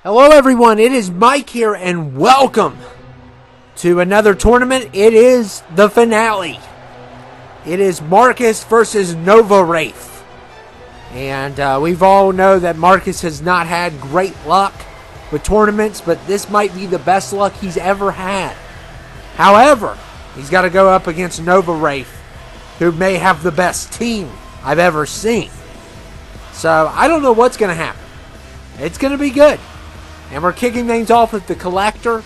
Hello everyone, it is Mike here and welcome to another tournament. It is the finale. It is Marcus versus Nova Wraith. And we've all know that Marcus has not had great luck with tournaments, but this might be the best luck he's ever had. However, he's got to go up against Nova Wraith, who may have the best team I've ever seen. So I don't know what's going to happen. It's going to be good. And we're kicking things off with the Collector.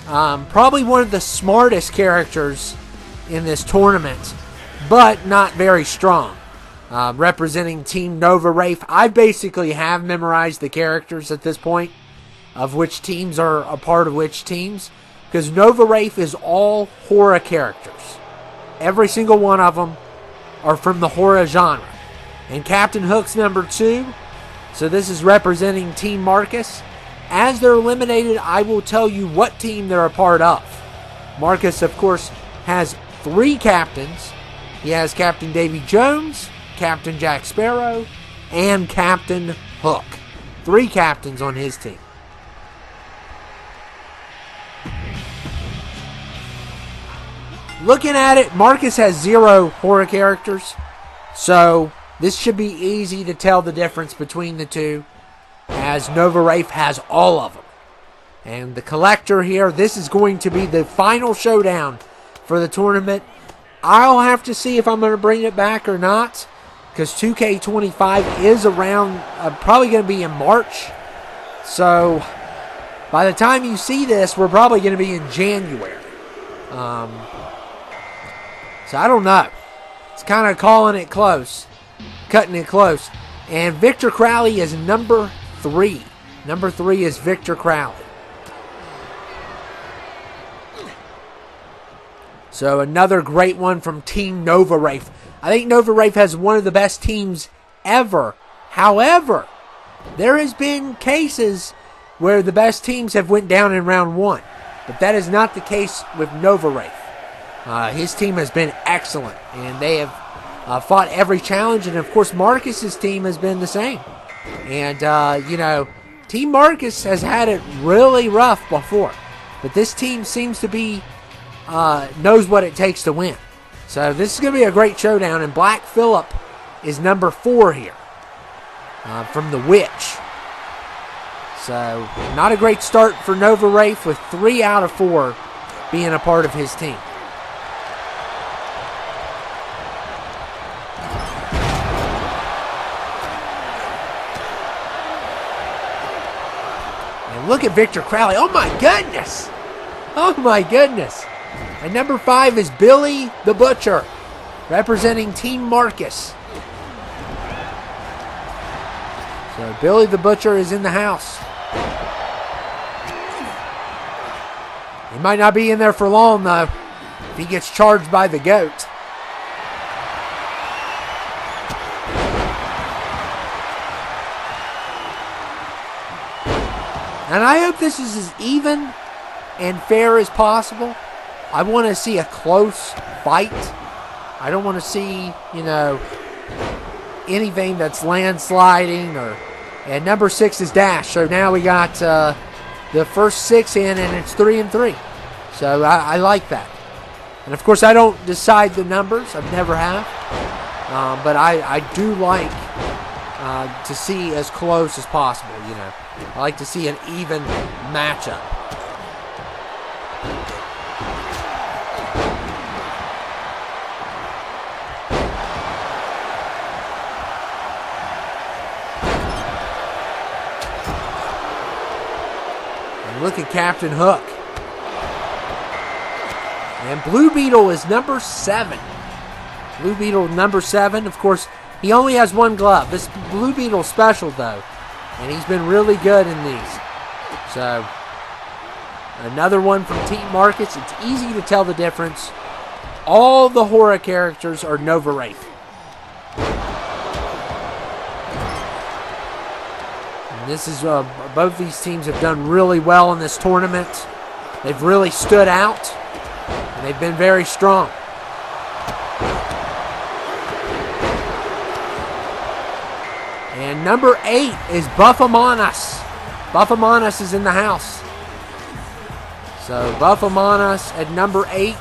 Probably one of the smartest characters in this tournament, but not very strong. Representing Team Nova Wraith. I basically have memorized the characters at this point of which teams are a part of which teams. Because Nova Wraith is all horror characters. Every single one of them are from the horror genre. And Captain Hook's number 2. So this is representing Team Marcus. As they're eliminated, I will tell you what team they're a part of. Marcus, of course, has 3 captains. He has Captain Davy Jones, Captain Jack Sparrow, and Captain Hook. 3 captains on his team. Looking at it, Marcus has 0 horror characters. So this should be easy to tell the difference between the two, as Nova Wraith has all of them. And the Collector here, this is going to be the final showdown for the tournament. I'll have to see if I'm going to bring it back or not, because 2K25 is around, probably going to be in March. So by the time you see this, we're probably going to be in January. So I don't know. It's kind of calling it close, cutting it close. And Victor Crowley is number 3. Number 3 is Victor Crowley. So another great one from Team Nova Wraith. I think Nova Wraith has one of the best teams ever. However, there has been cases where the best teams have went down in round 1. But that is not the case with Nova Wraith. His team has been excellent, and they have fought every challenge. And of course, Marcus's team has been the same. And Team Marcus has had it really rough before, but this team seems to be knows what it takes to win. So this is going to be a great showdown. And Black Phillip is number 4 here from the Witch. So not a great start for Nova Wraith, with 3 out of 4 being a part of his team. Look at Victor Crowley. Oh my goodness. Oh my goodness. And number 5 is Billy the Butcher, representing Team Marcus. So Billy the Butcher is in the house. He might not be in there for long though, if he gets charged by the goat. And I hope this is as even and fair as possible. I want to see a close fight. I don't want to see, anything that's landsliding. And number 6 is Dash. So now we got the first 6 in, and it's 3-3. So I like that. And of course, I don't decide the numbers. I've never have. But I do like to see as close as possible, I like to see an even matchup. And look at Captain Hook. And Blue Beetle is number 7. Blue Beetle number 7. Of course, he only has 1 glove. This Blue Beetle special, though. And he's been really good in these. So, another one from Team Marcus. It's easy to tell the difference. All the horror characters are Nova Wraith. And this is, both these teams have done really well in this tournament. They've really stood out. And they've been very strong. And number 8 is Buff Among Us. Buffamonas is in the house. So Buffamonas at number 8.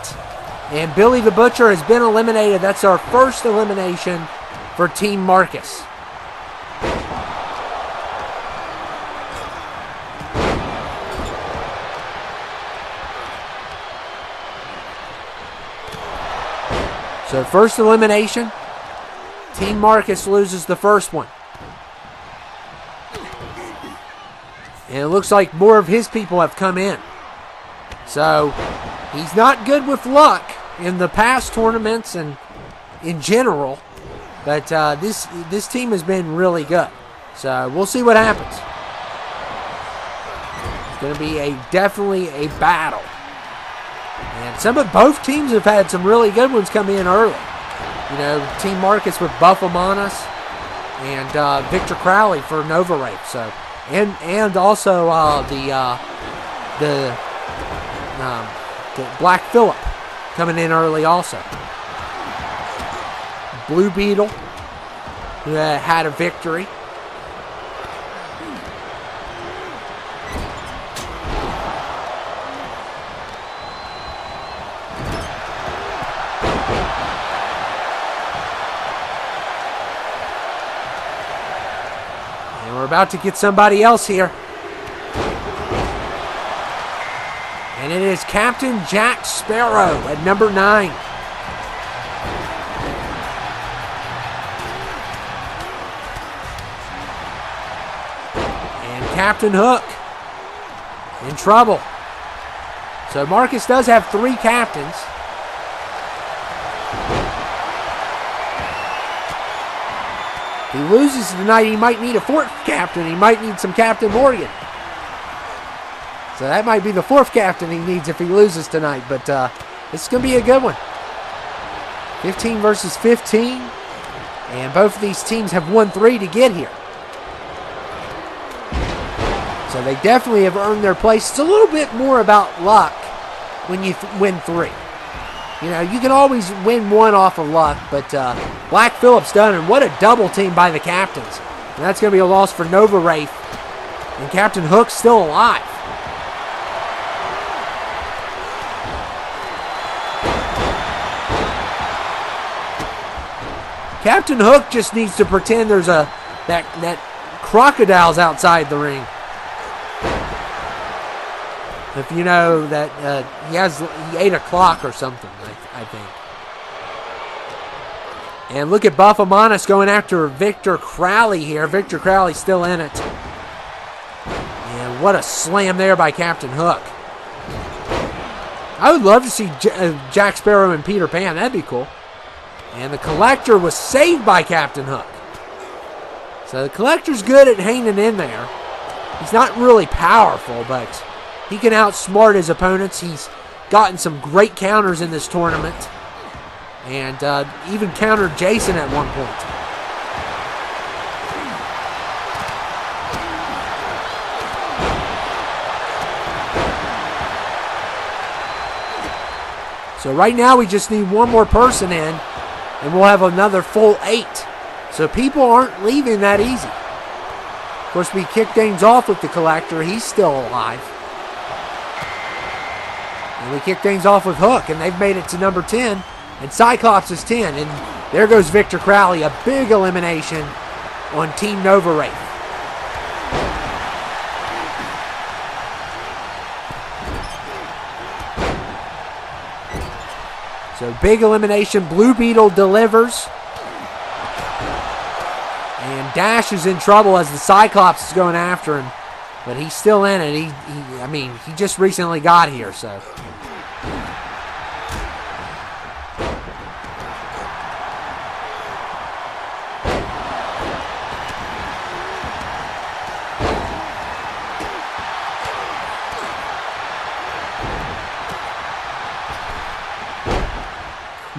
And Billy the Butcher has been eliminated. That's our first elimination for Team Marcus. So first elimination, Team Marcus loses the first one. And it looks like more of his people have come in. So he's not good with luck in the past tournaments and in general. But this team has been really good. So we'll see what happens. It's going to be definitely a battle. And both teams have had some really good ones come in early. You know, Team Marcus with Buffamonas and Victor Crowley for Nova Wraith. So, and also the Black Phillip coming in early also. Blue Beetle had a victory. We're about to get somebody else here. And it is Captain Jack Sparrow at number 9. And Captain Hook in trouble. So Marcus does have 3 captains. If he loses tonight, he might need a 4th captain. He might need some Captain Morgan. So that might be the 4th captain he needs if he loses tonight. But it's going to be a good one. 15 versus 15. And both of these teams have won 3 to get here. So they definitely have earned their place. It's a little bit more about luck when you win 3. You know, you can always win 1 off of luck, but Black Phillip's done, and what a double team by the captains. And that's going to be a loss for Nova Wraith. And Captain Hook's still alive. Captain Hook just needs to pretend there's that crocodile's outside the ring. If you know that he ate a clock or something, I think. And look at Buffamonas going after Victor Crowley here. Victor Crowley's still in it. And what a slam there by Captain Hook. I would love to see Jack Sparrow and Peter Pan. That'd be cool. And the Collector was saved by Captain Hook. So the Collector's good at hanging in there. He's not really powerful, but he can outsmart his opponents. He's gotten some great counters in this tournament. And even countered Jason at one point. So right now we just need one more person in. And we'll have another full 8. So people aren't leaving that easy. Of course, we kick things off with the Collector. He's still alive. And we kick things off with Hook, and they've made it to number 10. And Cyclops is 10. And there goes Victor Crowley, a big elimination on Team Nova Wraith. So big elimination. Blue Beetle delivers. And Dash is in trouble as the Cyclops is going after him. But he's still in it. He just recently got here, so.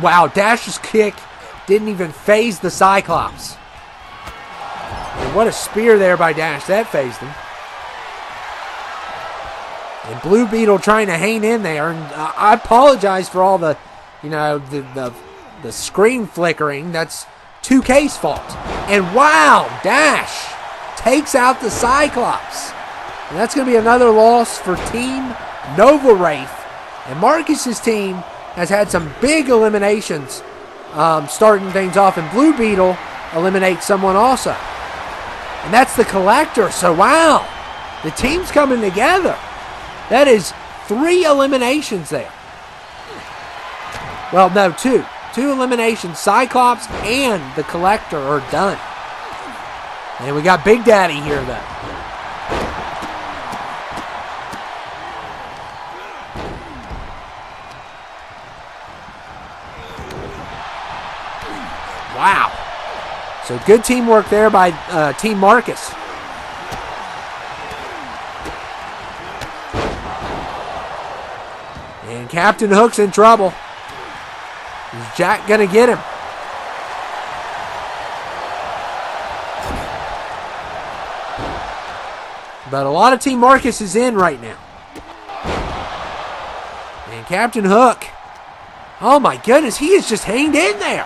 Wow, Dash's kick didn't even phase the Cyclops. And what a spear there by Dash. That phased him. And Blue Beetle trying to hang in there. And I apologize for all the screen flickering. That's 2K's fault. And wow, Dash takes out the Cyclops. And that's going to be another loss for Team Nova Wraith. And Marcus's team has had some big eliminations starting things off. And Blue Beetle eliminates someone also. And that's the Collector. So, wow, the team's coming together. That is 3 eliminations there. Well, no, 2. 2 eliminations. Cyclops and the Collector are done. And we got Big Daddy here, though. Wow. So good teamwork there by Team Marcus. And Captain Hook's in trouble. Is Jack going to get him? But a lot of Team Marcus is in right now. And Captain Hook, oh my goodness, he has just hanged in there.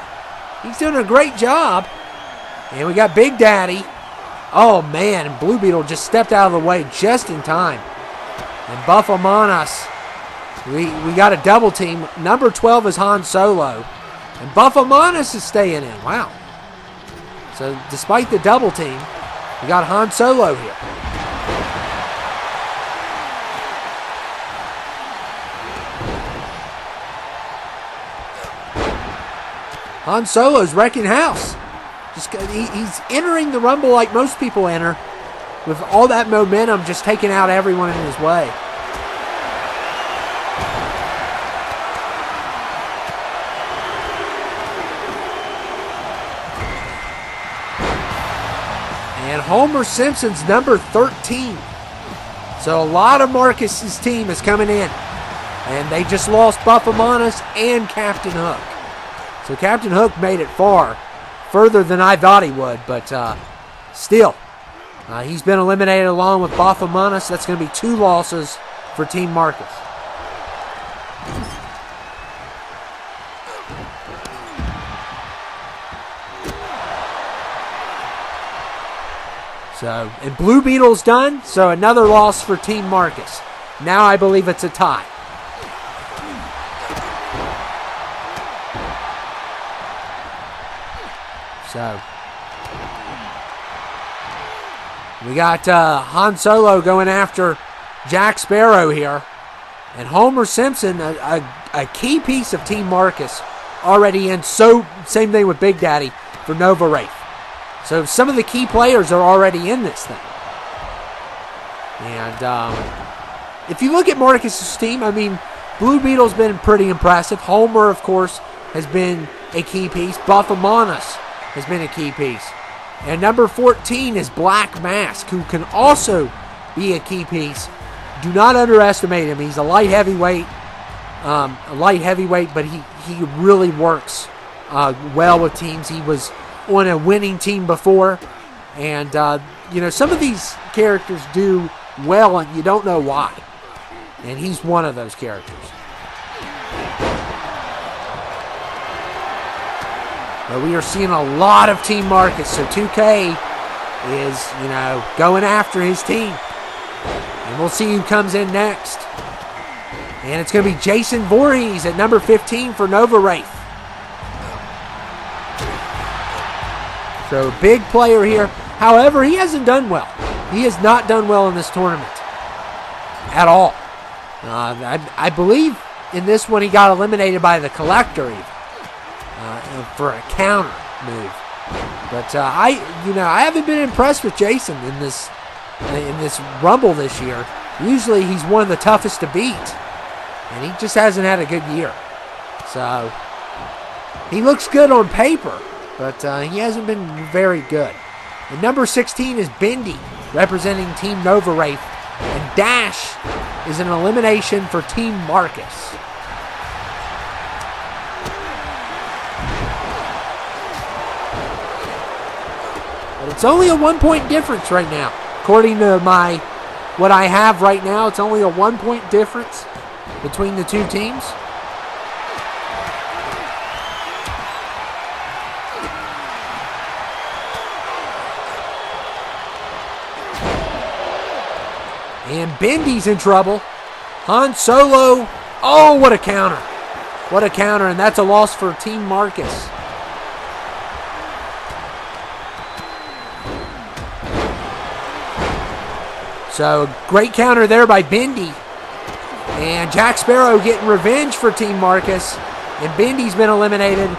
He's doing a great job. And we got Big Daddy. Oh man, and Blue Beetle just stepped out of the way just in time. And Buff Among Us, we got a double team. Number 12 is Han Solo. And Buff Among Us is staying in. Wow. So despite the double team, we got Han Solo here. Han Solo's wrecking house. He's entering the Rumble like most people enter, with all that momentum just taking out everyone in his way. And Homer Simpson's number 13. So a lot of Marcus's team is coming in. And they just lost Buff Among Us and Captain Hook. So Captain Hook made it further than I thought he would, but still, he's been eliminated along with Buff Among Us. That's going to be 2 losses for Team Marcus. So, and Blue Beetle's done, so another loss for Team Marcus. Now I believe it's a tie. So, we got Han Solo going after Jack Sparrow here. And Homer Simpson, a key piece of Team Marcus, already in. So, same thing with Big Daddy for Nova Wraith. So, some of the key players are already in this thing. And if you look at Marcus's team, I mean, Blue Beetle's been pretty impressive. Homer, of course, has been a key piece. Buff Among Us has been a key piece. And number 14 is Black Mask, who can also be a key piece. Do not underestimate him. He's a light heavyweight, but he really works well with teams. He was on a winning team before. And, some of these characters do well, and you don't know why. And he's one of those characters. But we are seeing a lot of Team Marcus, so 2K is, going after his team. And we'll see who comes in next. And it's going to be Jason Voorhees at number 15 for Nova Wraith. So, big player here. However, he hasn't done well. He has not done well in this tournament at all. I believe in this one he got eliminated by the Collector even. For a counter move, but I haven't been impressed with Jason in this Rumble this year. Usually he's one of the toughest to beat, and he just hasn't had a good year. So he looks good on paper, but he hasn't been very good. And number 16 is Bendy, representing Team Nova Wraith, and Dash is an elimination for Team Marcus. It's only a 1-point difference right now. According to what I have right now, it's only a 1-point difference between the two teams. And Bendy's in trouble. Han Solo. Oh, what a counter. What a counter, and that's a loss for Team Marcus. So, great counter there by Bendy. And Jack Sparrow getting revenge for Team Marcus. And Bendy's been eliminated.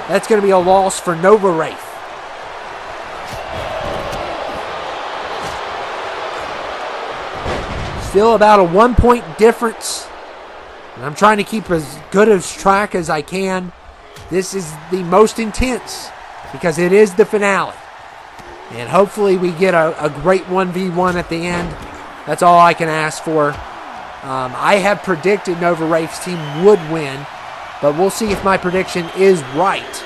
That's going to be a loss for Nova Wraith. Still about a 1-point difference. And I'm trying to keep as good a track as I can. This is the most intense because it is the finale. And hopefully we get a great 1v1 at the end. That's all I can ask for. I have predicted Nova Wraith's team would win, but we'll see if my prediction is right.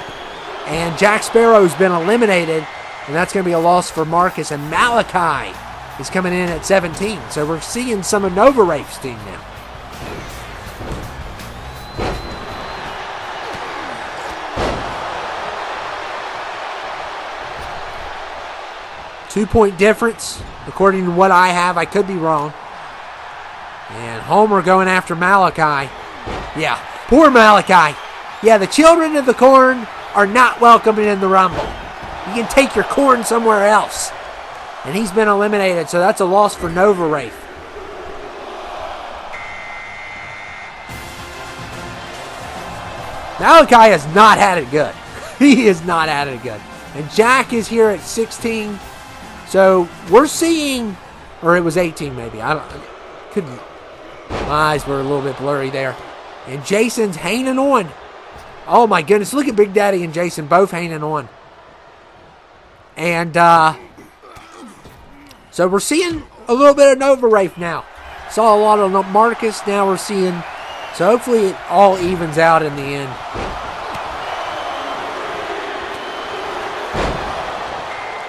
And Jack Sparrow's been eliminated, and that's going to be a loss for Marcus. And Malachi is coming in at 17. So we're seeing some of Nova Wraith's team now. Two-point difference, according to what I have. I could be wrong. And Homer going after Malachi. Yeah, poor Malachi. Yeah, the children of the corn are not welcome in the Rumble. You can take your corn somewhere else. And he's been eliminated, so that's a loss for Nova Wraith. Malachi has not had it good. He has not had it good. And Jack is here at 16. So we're seeing, or it was 18 maybe. Couldn't. My eyes were a little bit blurry there. And Jason's hanging on. Oh my goodness, look at Big Daddy and Jason both hanging on. And so we're seeing a little bit of Nova Wraith now. Saw a lot of Marcus, now we're seeing, so hopefully it all evens out in the end.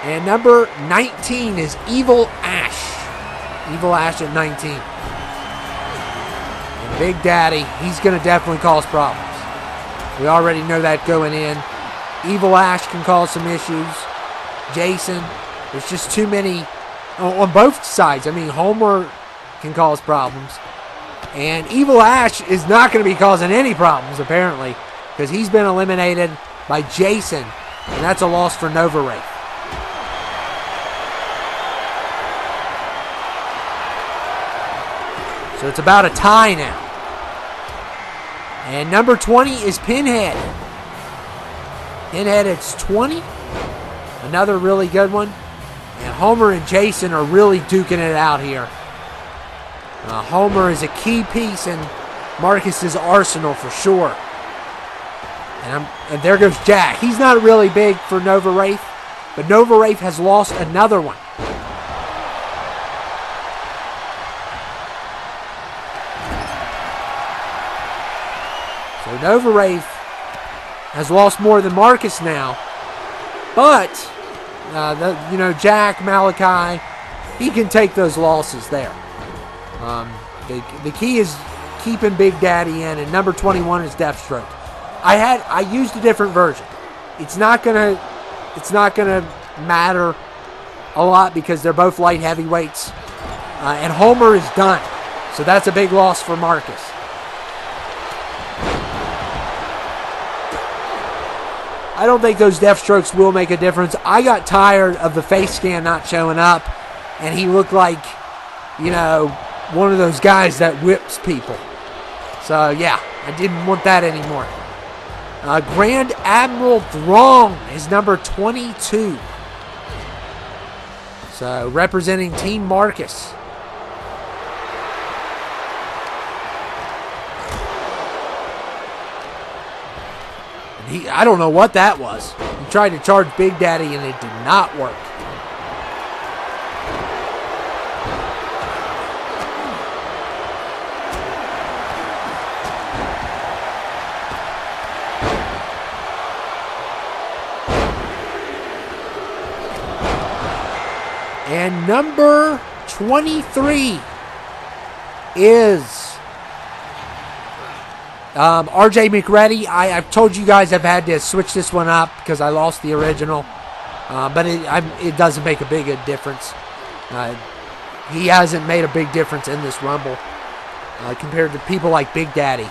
And number 19 is Evil Ash. Evil Ash at 19. And Big Daddy, he's going to definitely cause problems. We already know that going in. Evil Ash can cause some issues. Jason, there's just too many on both sides. I mean, Homer can cause problems. And Evil Ash is not going to be causing any problems, apparently, because he's been eliminated by Jason. And that's a loss for Nova Wraith. So it's about a tie now. And number 20 is Pinhead. Pinhead, it's 20. Another really good one. And Homer and Jason are really duking it out here. Homer is a key piece in Marcus's arsenal for sure. And there goes Jack. He's not really big for Nova Wraith, but Nova Wraith has lost another one. So Nova Wraith has lost more than Marcus now. But, Jack, Malachi, he can take those losses there. The key is keeping Big Daddy in, and number 21 is Deathstroke. I used a different version. It's not gonna matter a lot because they're both light heavyweights. And Homer is done. So that's a big loss for Marcus. I don't think those Deathstrokes will make a difference. I got tired of the face scan not showing up, and he looked like, one of those guys that whips people. So, yeah, I didn't want that anymore. Grand Admiral Throng is number 22. So, representing Team Marcus. I don't know what that was. He tried to charge Big Daddy and it did not work. And number 23 is RJ McReady. I've told you guys I've had to switch this one up because I lost the original. But it doesn't make a big difference. he hasn't made a big difference in this Rumble compared to people like Big Daddy,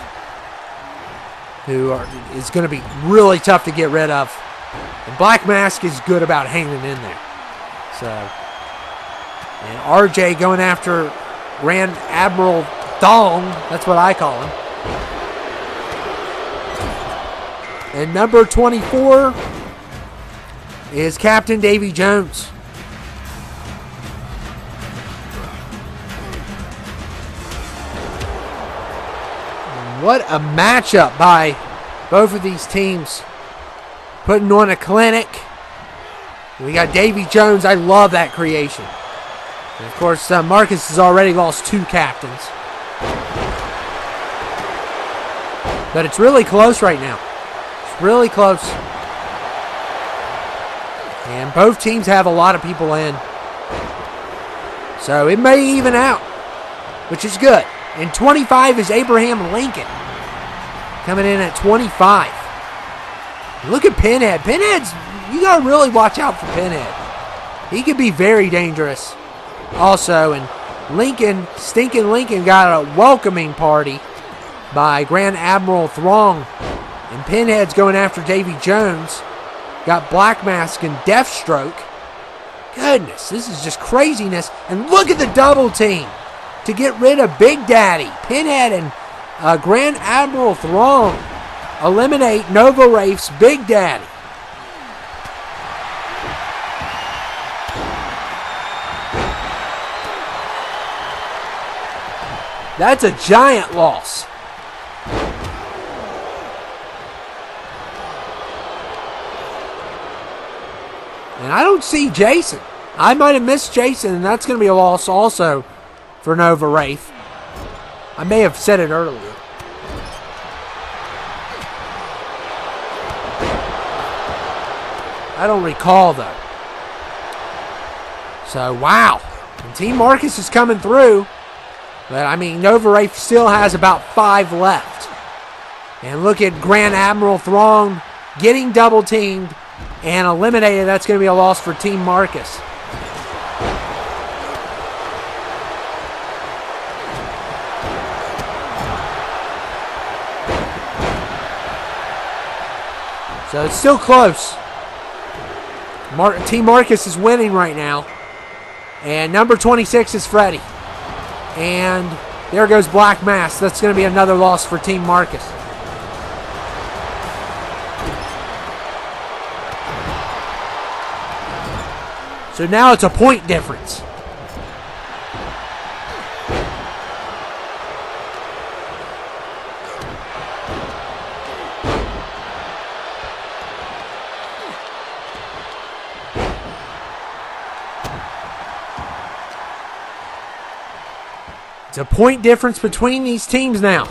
is going to be really tough to get rid of. And Black Mask is good about hanging in there. So, and RJ going after Grand Admiral Thong. That's what I call him. And number 24 is Captain Davy Jones. What a matchup by both of these teams. Putting on a clinic. We got Davy Jones. I love that creation. And of course, Marcus has already lost 2 captains. But it's really close right now. It's really close. And both teams have a lot of people in. So it may even out, which is good. And 25 is Abraham Lincoln. Coming in at 25. Look at Pinhead. Pinhead's, you got to really watch out for Pinhead. He could be very dangerous also. And Lincoln, Stinking Lincoln, got a welcoming party by Grand Admiral Throng. And Pinhead's going after Davy Jones. Got Black Mask and Deathstroke. Goodness, this is just craziness. And look at the double team to get rid of Big Daddy. Pinhead and Grand Admiral Throng eliminate Nova Wraith's Big Daddy. That's a giant loss. And I don't see Jason. I might have missed Jason, and that's going to be a loss also for Nova Wraith. I may have said it earlier. I don't recall, though. So, wow. And Team Marcus is coming through. But, I mean, Nova Wraith still has about 5 left. And look at Grand Admiral Throng getting double-teamed and eliminated. That's going to be a loss for Team Marcus. So it's still close. Team Marcus is winning right now. And number 26 is Freddy. And there goes Black Mask. That's going to be another loss for Team Marcus. So now it's a point difference. It's a point difference between these teams now.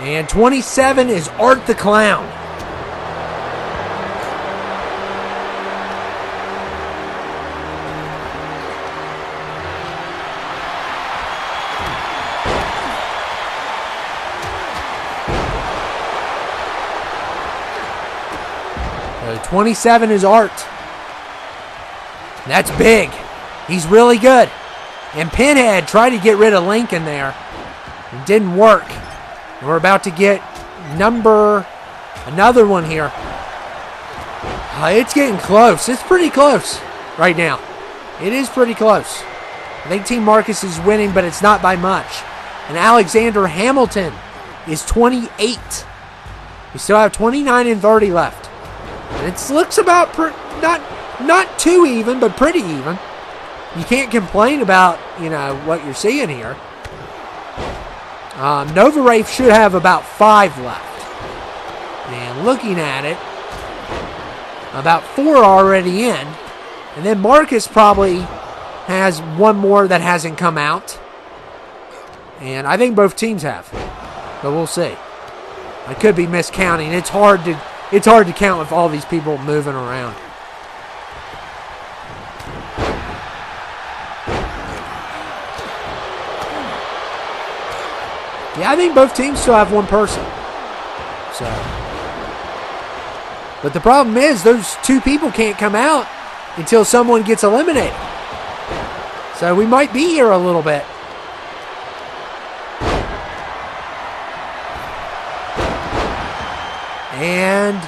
And 27 is Art the Clown. So 27 is Art. That's big. He's really good. And Pinhead tried to get rid of Lincoln there. It didn't work. And we're about to get another one here. It's getting close. It's pretty close right now. It is pretty close. I think Team Marcus is winning, but it's not by much. And Alexander Hamilton is 28. We still have 29 and 30 left. And it looks about not too even, but pretty even. You can't complain about, what you're seeing here. Nova Wraith should have about 5 left. And looking at it, about 4 already in. And then Marcus probably has 1 more that hasn't come out. And I think both teams have. But we'll see. I could be miscounting. It's hard to count with all these people moving around. Yeah, I think both teams still have one person. So, but the problem is those two people can't come out until someone gets eliminated. So we might be here a little bit. And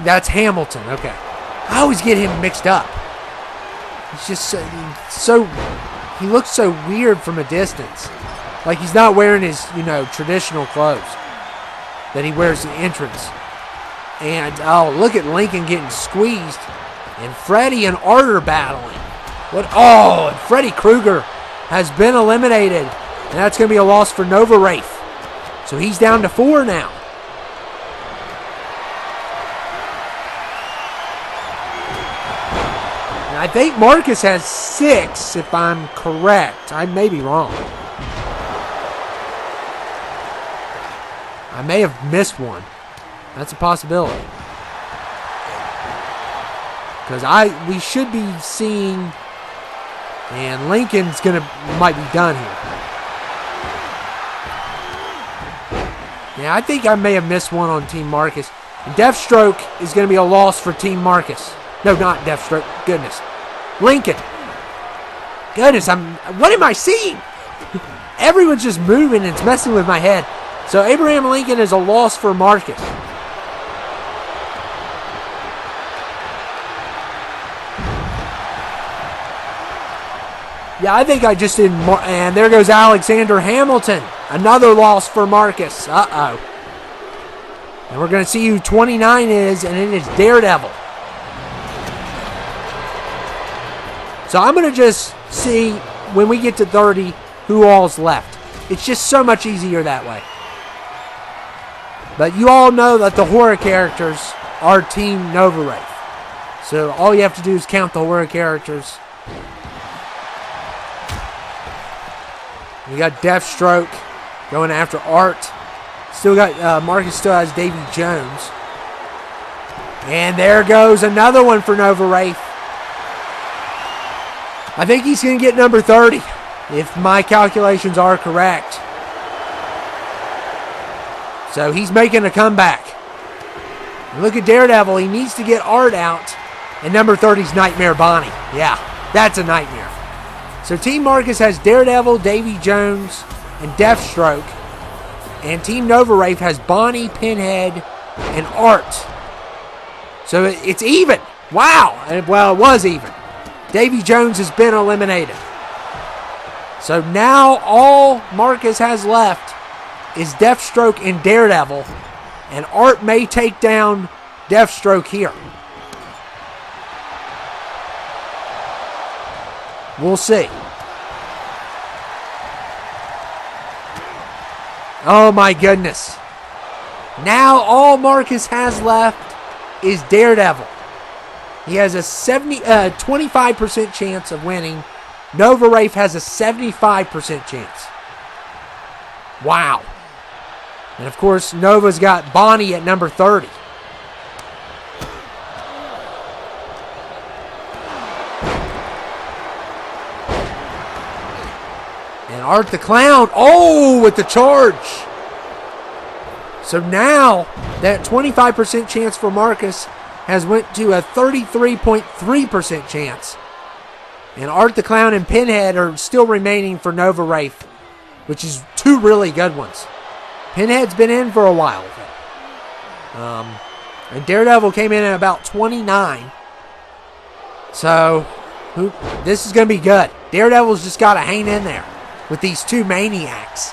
that's Hamilton. Okay. I always get him mixed up. He's just so he looks so weird from a distance. Like he's not wearing his, traditional clothes that he wears in the entrance. And, look at Lincoln getting squeezed. And Freddie and Art are battling. And Freddy Krueger has been eliminated. And that's going to be a loss for Nova Wraith. So he's down to 4 now. And I think Marcus has 6, if I'm correct. I may be wrong. I may have missed one. That's a possibility. Because we should be seeing, and Lincoln's might be done here. Yeah, I think I may have missed one on Team Marcus. And Deathstroke is going to be a loss for Team Marcus. No, not Deathstroke. Goodness. Lincoln. Goodness, what am I seeing? Everyone's just moving and it's messing with my head. So Abraham Lincoln is a loss for Marcus. Yeah, I think I just did more. And there goes Alexander Hamilton. Another loss for Marcus. Uh-oh. And we're going to see who 29 is, and it is Daredevil. So I'm going to just see, when we get to 30, who all's left. It's just so much easier that way. But you all know that the horror characters are Team Nova Wraith. So all you have to do is count the horror characters. We got Deathstroke going after Art. Still got Marcus still has Davy Jones. And there goes another one for Nova Wraith. I think he's going to get number 30, if my calculations are correct. So he's making a comeback. Look at Daredevil. He needs to get Art out. And number 30's Nightmare Bonnie. Yeah, that's a nightmare. So Team Marcus has Daredevil, Davy Jones, and Deathstroke. And Team Nova Wraith has Bonnie, Pinhead, and Art. So it's even. Wow. Well, it was even. Davy Jones has been eliminated. So now all Marcus has left is Deathstroke and Daredevil. And Art may take down Deathstroke here. We'll see. Oh my goodness. Now all Marcus has left is Daredevil. He has a 25% chance of winning. Nova Wraith has a 75% chance. Wow. And of course, Nova's got Bonnie at number 30. And Art the Clown, with the charge. So now, that 25% chance for Marcus has went to a 33.3% chance. And Art the Clown and Pinhead are still remaining for Nova Wraith, which is 2 really good ones. Pinhead's been in for a while. And Daredevil came in at about 29. So, this is going to be good. Daredevil's just got to hang in there with these 2 maniacs.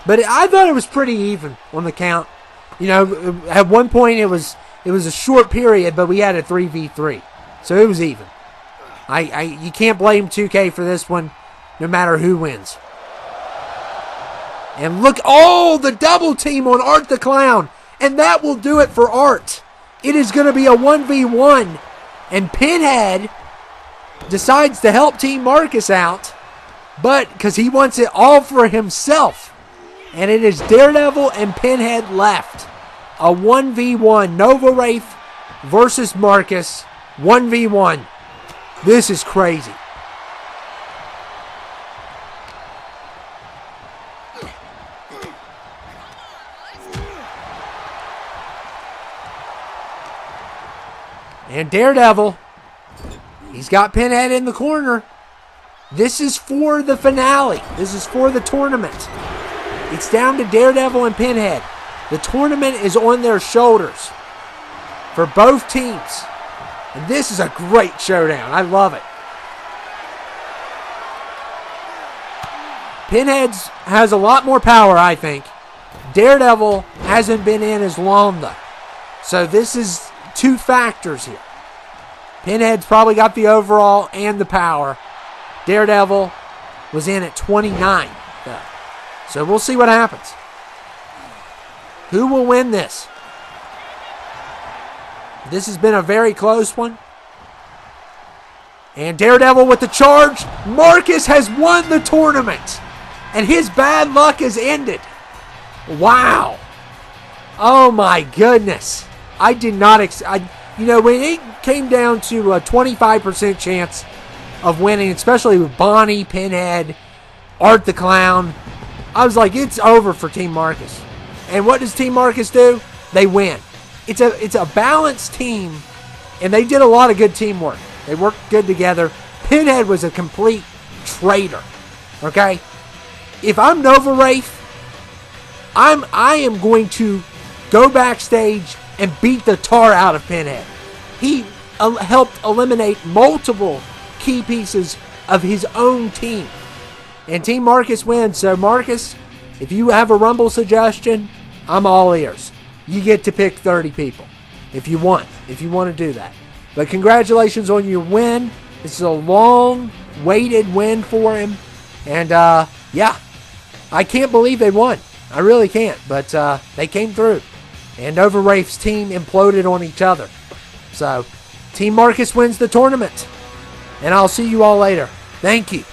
But I thought it was pretty even on the count. At one point it was a short period, but we had a 3v3. So it was even. You can't blame 2K for this one, no matter who wins. And look, the double team on Art the Clown. And that will do it for Art. It is going to be a 1v1. And Pinhead decides to help Team Marcus out. but because he wants it all for himself. And it is Daredevil and Pinhead left. A 1v1. Nova Wraith versus Marcus. 1v1. This is crazy. And Daredevil, he's got Pinhead in the corner. This is for the finale. This is for the tournament. It's down to Daredevil and Pinhead. The tournament is on their shoulders for both teams. And this is a great showdown. I love it. Pinhead has a lot more power, I think. Daredevil hasn't been in as long, though. So this is two factors here. Pinhead's probably got the overall and the power. Daredevil was in at 29, though. So we'll see what happens. Who will win this? This has been a very close one. And Daredevil with the charge. Marcus has won the tournament. And his bad luck has ended. Wow. Oh my goodness. I did not when it came down to a 25% chance of winning, especially with Bonnie, Pinhead, Art the Clown, I was like, it's over for Team Marcus. And what does Team Marcus do? They win. It's a balanced team, and they did a lot of good teamwork. They worked good together. Pinhead was a complete traitor. Okay? If I'm Nova Wraith, I am going to go backstage and beat the tar out of Pinhead. He helped eliminate multiple key pieces of his own team. And Team Marcus wins. So Marcus, if you have a Rumble suggestion, I'm all ears. You get to pick 30 people if you want to do that. But congratulations on your win. This is a long-waited win for him. And, yeah, I can't believe they won. I really can't. But they came through. And Nova Wraith's team imploded on each other. So, Team Marcus wins the tournament. And I'll see you all later. Thank you.